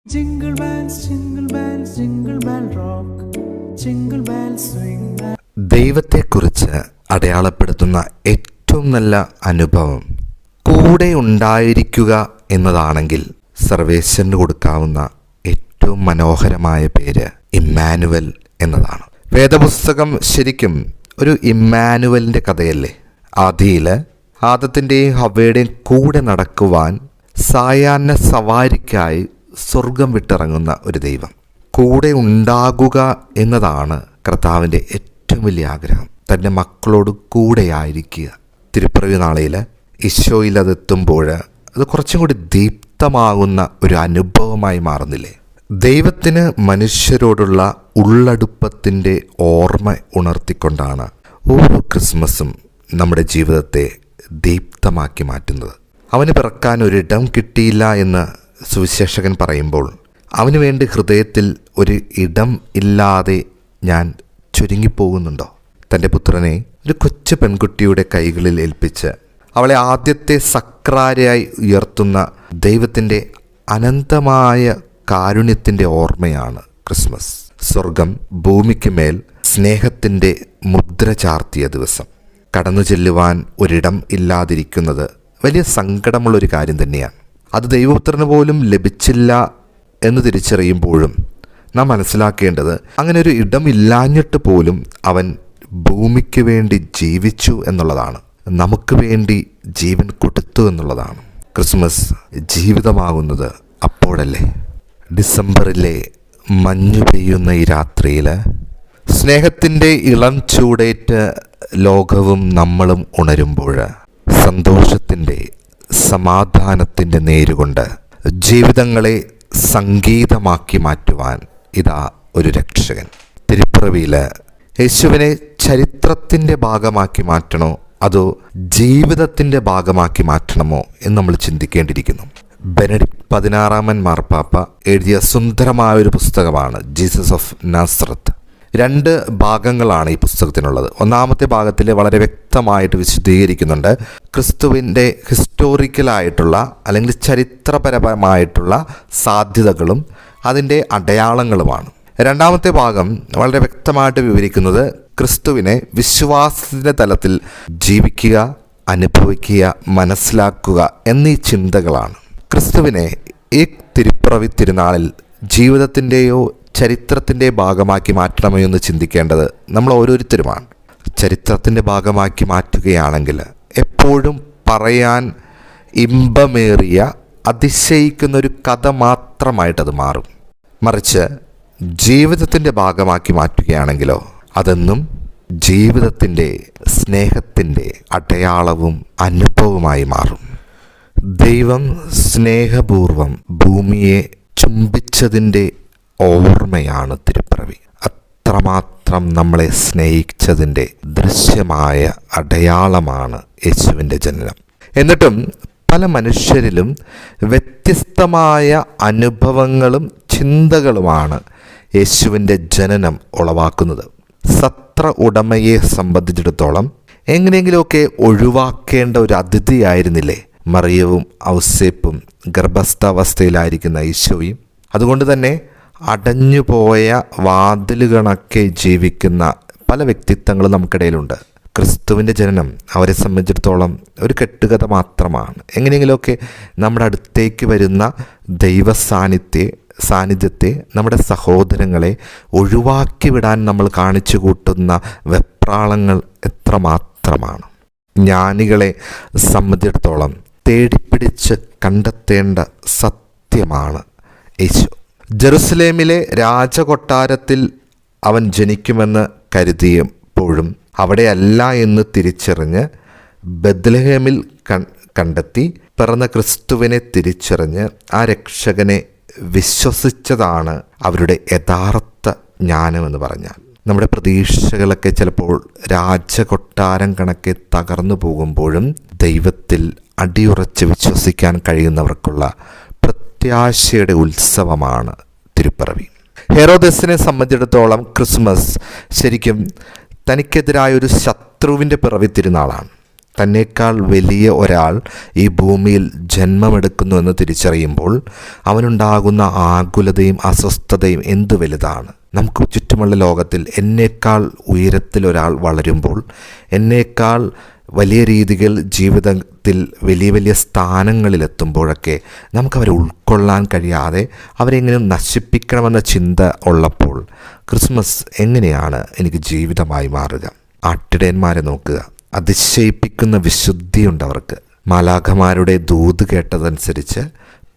Jingle bells, jingle bells, jingle bell rock. Jingle bells swing. ദൈവത്തെക്കുറിച്ച് അടയാളപ്പെടുത്തുന്ന ഏറ്റവും നല്ല അനുഭവം കൂടെ ഉണ്ടായിരിക്കുക എന്നതാണെങ്കിൽ സർവേശ്വരന് കൊടുക്കാവുന്ന ഏറ്റവും മനോഹരമായ പേര് ഇമ്മാനുവൽ എന്നതാണ്. വേദപുസ്തകം ശരിക്കും ഒരു ഇമ്മാനുവലിൻ്റെ കഥയല്ലേ? ആദിയിൽ ആദത്തിൻ്റെയും ഹവ്വയുടെയും കൂടെ നടക്കുവാൻ സായാഹ്ന സവാരിക്കായി സ്വർഗം വിട്ടിറങ്ങുന്ന ഒരു ദൈവം. കൂടെ ഉണ്ടാകുക എന്നതാണ് കർത്താവിൻ്റെ ഏറ്റവും വലിയ ആഗ്രഹം. തൻ്റെ മക്കളോട് കൂടെയായിരിക്കുക. തിരുപ്പിറവി നാളിൽ ഈശോയിൽ അതെത്തുമ്പോൾ അത് കുറച്ചും കൂടി ദീപ്തമാകുന്ന ഒരു അനുഭവമായി മാറുന്നില്ലേ? ദൈവത്തിന് മനുഷ്യരോടുള്ള ഉള്ളടുപ്പത്തിൻ്റെ ഓർമ്മ ഉണർത്തിക്കൊണ്ടാണ് ഓരോ ക്രിസ്മസും നമ്മുടെ ജീവിതത്തെ ദീപ്തമാക്കി മാറ്റുന്നത്. അവന് പിറക്കാൻ ഒരിടം കിട്ടിയില്ല എന്ന് സുവിശേഷകൻ പറയുമ്പോൾ അവന് വേണ്ടി ഹൃദയത്തിൽ ഒരു ഇടം ഇല്ലാതെ ഞാൻ ചുരുങ്ങിപ്പോകുന്നുണ്ടോ? തൻ്റെ പുത്രനെ ഒരു കൊച്ചു പെൺകുട്ടിയുടെ കൈകളിൽ ഏൽപ്പിച്ച് അവളെ ആദ്യത്തെ സക്രാരയായി ഉയർത്തുന്ന ദൈവത്തിൻ്റെ അനന്തമായ കാരുണ്യത്തിൻ്റെ ഓർമ്മയാണ് ക്രിസ്മസ്. സ്വർഗം ഭൂമിക്ക് മേൽ സ്നേഹത്തിൻ്റെ മുദ്ര ചാർത്തിയ ദിവസം. കടന്നു ചെല്ലുവാൻ ഒരിടം ഇല്ലാതിരിക്കുന്നത് വലിയ സങ്കടമുള്ളൊരു കാര്യം തന്നെയാണ്. അത് ദൈവപുത്രന് പോലും ലഭിച്ചില്ല എന്ന് തിരിച്ചറിയുമ്പോഴും നാം മനസ്സിലാക്കേണ്ടത് അങ്ങനെ ഒരു ഇടം ഇല്ലാഞ്ഞിട്ട് പോലും അവൻ ഭൂമിക്ക് വേണ്ടി ജീവിച്ചു എന്നുള്ളതാണ്. നമുക്ക് വേണ്ടി ജീവൻ കൊടുത്തു എന്നുള്ളതാണ്. ക്രിസ്മസ് ജീവിതമാകുന്നത് അപ്പോഴല്ലേ? ഡിസംബറിലെ മഞ്ഞു പെയ്യുന്ന ഈ രാത്രിയിൽ സ്നേഹത്തിൻ്റെ ഇളം ചൂടേറ്റ് ലോകവും നമ്മളും ഉണരുമ്പോൾ സന്തോഷത്തിൻ്റെ സമാധാനത്തിൻ്റെ നേരുകൊണ്ട് ജീവിതങ്ങളെ സംഗീതമാക്കി മാറ്റുവാൻ ഇതാ ഒരു രക്ഷകൻ. തിരുപ്പിറവിയിൽ യേശുവിനെ ചരിത്രത്തിൻ്റെ ഭാഗമാക്കി മാറ്റണോ അതോ ജീവിതത്തിൻ്റെ ഭാഗമാക്കി മാറ്റണമോ എന്ന് നമ്മൾ ചിന്തിക്കേണ്ടിയിരിക്കുന്നു. ബെനഡിക്ട് 16 മാർപ്പാപ്പ എഴുതിയ സുന്ദരമായ ഒരു പുസ്തകമാണ് ജീസസ് ഓഫ് നാസറത്ത്. 2 ഭാഗങ്ങളാണ് ഈ പുസ്തകത്തിനുള്ളത്. ഒന്നാമത്തെ ഭാഗത്തിൽ വളരെ വ്യക്തമായിട്ട് വിശദീകരിക്കുന്നുണ്ട് ക്രിസ്തുവിൻ്റെ ഹിസ്റ്റോറിക്കലായിട്ടുള്ള അല്ലെങ്കിൽ ചരിത്രപരമായിട്ടുള്ള സാധ്യതകളും അതിൻ്റെ അടയാളങ്ങളുമാണ്. രണ്ടാമത്തെ ഭാഗം വളരെ വ്യക്തമായിട്ട് വിവരിക്കുന്നത് ക്രിസ്തുവിനെ വിശ്വാസത്തിൻ്റെ തലത്തിൽ ജീവിക്കുക, അനുഭവിക്കുക, മനസ്സിലാക്കുക എന്നീ ചിന്തകളാണ്. ക്രിസ്തുവിനെ ഈ തിരുപ്പിറവി തിരുനാളിൽ ജീവിതത്തിൻ്റെയോ ചരിത്രത്തിൻ്റെ ഭാഗമാക്കി മാറ്റണമോ എന്ന് ചിന്തിക്കേണ്ടത് നമ്മൾ ഓരോരുത്തരുമാണ്. ചരിത്രത്തിൻ്റെ ഭാഗമാക്കി മാറ്റുകയാണെങ്കിൽ എപ്പോഴും പറയാൻ ഇമ്പമേറിയ അതിശയിക്കുന്നൊരു കഥ മാത്രമായിട്ടത് മാറും. മറിച്ച് ജീവിതത്തിൻ്റെ ഭാഗമാക്കി മാറ്റുകയാണെങ്കിലോ അതെന്നും ജീവിതത്തിൻ്റെ സ്നേഹത്തിൻ്റെ അടയാളവും അനുഭവമായി മാറും. ദൈവം സ്നേഹപൂർവം ഭൂമിയെ ചുംബിച്ചതിൻ്റെ ഓർമ്മയാണ് തിരുപ്പിറവി. അത്രമാത്രം നമ്മളെ സ്നേഹിച്ചതിൻ്റെ ദൃശ്യമായ അടയാളമാണ് യേശുവിൻ്റെ ജനനം. എന്നിട്ടും പല മനുഷ്യരിലും വ്യത്യസ്തമായ അനുഭവങ്ങളും ചിന്തകളുമാണ് യേശുവിൻ്റെ ജനനം ഉളവാക്കുന്നത്. സത്ര ഉടമയെ സംബന്ധിച്ചിടത്തോളം എങ്ങനെയെങ്കിലുമൊക്കെ ഒഴിവാക്കേണ്ട ഒരു അതിഥിയായിരുന്നില്ലേ മറിയവും ഔസേപ്പും ഗർഭസ്ഥാവസ്ഥയിലായിരിക്കുന്ന ഈശോയും? അതുകൊണ്ട് തന്നെ അടഞ്ഞുപോയ വാതിലുകളൊക്കെ ജീവിക്കുന്ന പല വ്യക്തിത്വങ്ങളും നമുക്കിടയിലുണ്ട്. ക്രിസ്തുവിൻ്റെ ജനനം അവരെ സംബന്ധിച്ചിടത്തോളം ഒരു കെട്ടുകഥ മാത്രമാണ്. എങ്ങനെയെങ്കിലുമൊക്കെ നമ്മുടെ അടുത്തേക്ക് വരുന്ന ദൈവ സാന്നിധ്യത്തെ നമ്മുടെ സഹോദരങ്ങളെ ഒഴിവാക്കി വിടാൻ നമ്മൾ കാണിച്ചു കൂട്ടുന്ന വെപ്രാളങ്ങൾ എത്രമാത്രമാണ്. ജ്ഞാനികളെ സംബന്ധിച്ചിടത്തോളം തേടിപ്പിടിച്ച് കണ്ടെത്തേണ്ട സത്യമാണ് യേശു. ജെറുസലേമിലെ രാജകൊട്ടാരത്തിൽ അവൻ ജനിക്കുമെന്ന് കരുതിയപ്പോഴും അവിടെയല്ല എന്ന് തിരിച്ചറിഞ്ഞ് ബെത്ലഹേമിൽ കണ്ടെത്തി പിറന്ന ക്രിസ്തുവിനെ തിരിച്ചറിഞ്ഞ് ആ രക്ഷകനെ വിശ്വസിച്ചതാണ് അവരുടെ യഥാർത്ഥ ജ്ഞാനമെന്ന് പറഞ്ഞാൽ. നമ്മുടെ പ്രതീക്ഷകളൊക്കെ ചിലപ്പോൾ രാജകൊട്ടാരം കണക്കെ തകർന്നു പോകുമ്പോഴും ദൈവത്തിൽ അടിയുറച്ച് വിശ്വസിക്കാൻ കഴിയുന്നവർക്കുള്ള പ്രത്യാശയുടെ ഉത്സവമാണ് തിരുപ്പിറവി. ഹെറോദസിനെ സംബന്ധിച്ചിടത്തോളം ക്രിസ്മസ് ശരിക്കും തനിക്കെതിരായ ഒരു ശത്രുവിൻ്റെ പിറവി തിരുനാളാണ്. തന്നേക്കാൾ വലിയ ഒരാൾ ഈ ഭൂമിയിൽ ജന്മമെടുക്കുന്നു എന്ന് തിരിച്ചറിയുമ്പോൾ അവനുണ്ടാകുന്ന ആകുലതയും അസ്വസ്ഥതയും എന്തു വലുതാണ്. നമുക്ക് ചുറ്റുമുള്ള ലോകത്തിൽ എന്നേക്കാൾ ഉയരത്തിൽ ഒരാൾ വളരുമ്പോൾ, എന്നേക്കാൾ വലിയ രീതികൾ ജീവിതത്തിൽ വലിയ വലിയ സ്ഥാനങ്ങളിലെത്തുമ്പോഴൊക്കെ നമുക്കവരെ ഉൾക്കൊള്ളാൻ കഴിയാതെ അവരെങ്ങനെ നശിപ്പിക്കണമെന്ന ചിന്ത ഉള്ളപ്പോൾ ക്രിസ്മസ് എങ്ങനെയാണ് എനിക്ക് ജീവിതമായി മാറുക? ആട്ടിടയന്മാരെ നോക്കുക, അതിശയിപ്പിക്കുന്ന വിശുദ്ധിയുണ്ട് അവർക്ക്. മാലാഖമാരുടെ ദൂത് കേട്ടതനുസരിച്ച്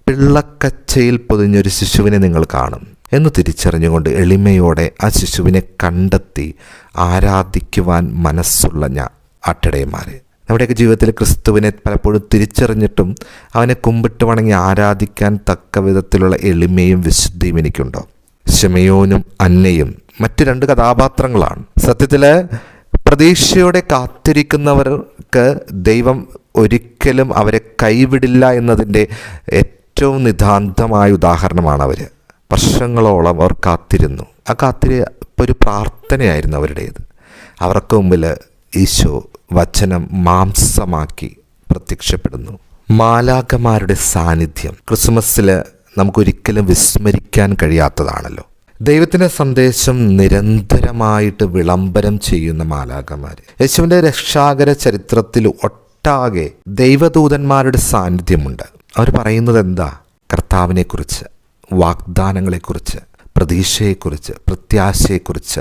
പിള്ളക്കച്ചയിൽ പൊതിഞ്ഞൊരു ശിശുവിനെ നിങ്ങൾ കാണും എന്ന് തിരിച്ചറിഞ്ഞുകൊണ്ട് എളിമയോടെ ആ ശിശുവിനെ കണ്ടെത്തി ആരാധിക്കുവാൻ മനസ്സുള്ള ആട്ടിടയന്മാർ. നമ്മുടെയൊക്കെ ജീവിതത്തിൽ ക്രിസ്തുവിനെ പലപ്പോഴും തിരിച്ചറിഞ്ഞിട്ടും അവനെ കുമ്പിട്ട് വണങ്ങി ആരാധിക്കാൻ തക്ക വിധത്തിലുള്ള എളിമയും വിശുദ്ധിയും എനിക്കുണ്ടോ? ശിമയോനും അന്നയും മറ്റു 2 കഥാപാത്രങ്ങളാണ്. സത്യത്തിൽ പ്രതീക്ഷയോടെ കാത്തിരിക്കുന്നവർക്ക് ദൈവം ഒരിക്കലും അവരെ കൈവിടില്ല എന്നതിൻ്റെ ഏറ്റവും നിതാന്തമായ ഉദാഹരണമാണ് അവർ. വർഷങ്ങളോളം അവർ കാത്തിരുന്നു. ആ കാത്തിരിപ്പ് ഒരു പ്രാർത്ഥനയായിരുന്നു അവരുടേത്. അവർക്ക് മുമ്പിൽ ഈശോ വചനം മാംസമാക്കി പ്രത്യക്ഷപ്പെടുന്നു. മാലാഖമാരുടെ സാന്നിധ്യം ക്രിസ്മസിൽ നമുക്കൊരിക്കലും വിസ്മരിക്കാൻ കഴിയാത്തതാണല്ലോ. ദൈവത്തിൻ്റെ സന്ദേശം നിരന്തരമായിട്ട് വിളംബരം ചെയ്യുന്ന മാലാഖമാർ. യേശുവിൻ്റെ രക്ഷാകര ചരിത്രത്തിൽ ഒട്ടാകെ ദൈവദൂതന്മാരുടെ സാന്നിധ്യമുണ്ട്. അവർ പറയുന്നത് എന്താ? കർത്താവിനെക്കുറിച്ച്, വാഗ്ദാനങ്ങളെക്കുറിച്ച്, പ്രതീക്ഷയെക്കുറിച്ച്, പ്രത്യാശയെക്കുറിച്ച്,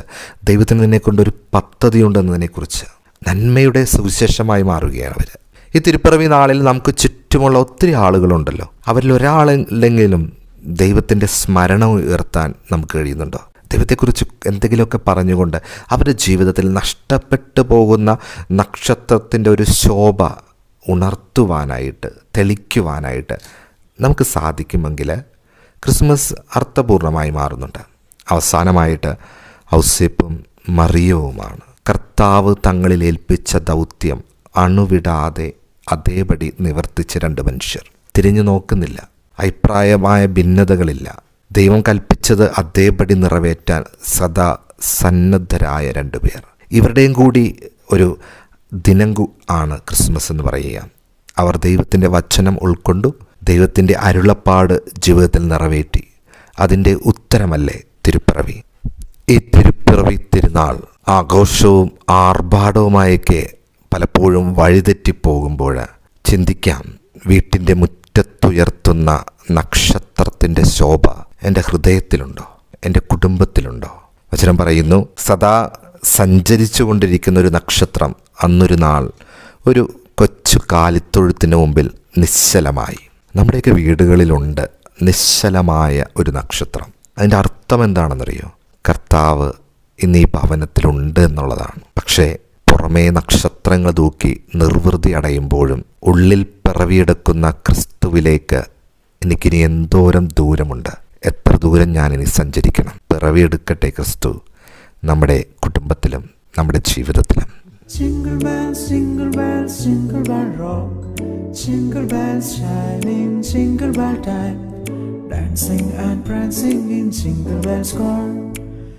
ദൈവത്തിന് നിന്നെക്കൊണ്ടൊരു പദ്ധതി ഉണ്ടെന്നതിനെക്കുറിച്ച്. നന്മയുടെ സുവിശേഷമായി മാറുകയാണ് അവർ. ഈ തിരുപ്പിറവി നാളിൽ നമുക്ക് ചുറ്റുമുള്ള ഒത്തിരി ആളുകളുണ്ടല്ലോ. അവരിൽ ഒരാളെങ്കിലും ദൈവത്തിൻ്റെ സ്മരണ ഉയർത്താൻ നമുക്ക് കഴിയുന്നുണ്ടോ? ദൈവത്തെക്കുറിച്ച് എന്തെങ്കിലുമൊക്കെ പറഞ്ഞുകൊണ്ട് അവരുടെ ജീവിതത്തിൽ നഷ്ടപ്പെട്ടു പോകുന്ന നക്ഷത്രത്തിൻ്റെ ഒരു ശോഭ ഉണർത്തുവാനായിട്ട്, തെളിക്കുവാനായിട്ട് നമുക്ക് സാധിക്കുമെങ്കിൽ ക്രിസ്മസ് അർത്ഥപൂർണമായി മാറുന്നുണ്ട്. അവസാനമായിട്ട് ഔസേപ്പും മറിയവുമാണ്. കർത്താവ് തങ്ങളിൽ ഏൽപ്പിച്ച ദൗത്യം അണുവിടാതെ അതേപടി നിവർത്തിച്ച 2 മനുഷ്യർ. തിരിഞ്ഞു നോക്കുന്നില്ല, അഭിപ്രായമായ ഭിന്നതകളില്ല. ദൈവം കൽപ്പിച്ചത് അതേപടി നിറവേറ്റാൻ സദാ സന്നദ്ധരായ 2 പേർ. ഇവരുടെയും കൂടി ഒരു ദിനം ആണ് ക്രിസ്മസ് എന്ന് പറയുക. അവർ ദൈവത്തിൻ്റെ വചനം ഉൾക്കൊണ്ടു, ദൈവത്തിൻ്റെ അരുളപ്പാട് ജീവിതത്തിൽ നിറവേറ്റി. അതിൻ്റെ ഉത്തരമല്ലേ തിരുപ്പിറവി? ഈ തിരുപ്പിറവി തിരുനാൾ ആഘോഷവും ആർഭാടവുമായൊക്കെ പലപ്പോഴും വഴിതെറ്റിപ്പോകുമ്പോൾ ചിന്തിക്കാം, വീട്ടിൻ്റെ മുറ്റത്തുയർത്തുന്ന നക്ഷത്രത്തിൻ്റെ ശോഭ എൻ്റെ ഹൃദയത്തിലുണ്ടോ? എൻ്റെ കുടുംബത്തിലുണ്ടോ? വചനം പറയുന്നു, സദാ സഞ്ചരിച്ചു കൊണ്ടിരിക്കുന്ന ഒരു നക്ഷത്രം അന്നൊരു നാൾ ഒരു കൊച്ചു കാലിത്തൊഴുത്തിന് മുമ്പിൽ നിശ്ചലമായി. നമ്മുടെയൊക്കെ വീടുകളിലുണ്ട് നിശ്ചലമായ ഒരു നക്ഷത്രം. അതിൻ്റെ അർത്ഥം എന്താണെന്നറിയോ? കർത്താവ് ഇന്ന് ഈ ഭവനത്തിലുണ്ട് എന്നുള്ളതാണ്. പക്ഷേ പുറമേ നക്ഷത്രങ്ങൾ തൂക്കി നിർവൃതി അടയുമ്പോഴും ഉള്ളിൽ പിറവിയെടുക്കുന്ന ക്രിസ്തുവിലേക്ക് എനിക്കിനി എന്തോരം ദൂരമുണ്ട്, എത്ര ദൂരം ഞാനിനി സഞ്ചരിക്കണം. പിറവിയെടുക്കട്ടെ ക്രിസ്തു നമ്മുടെ കുടുംബത്തിലും നമ്മുടെ ജീവിതത്തിലും. Jingle bells, jingle bells, jingle bell rock. Jingle bells chiming, jingle bell time. Dancing and prancing in Jingle Bells Square.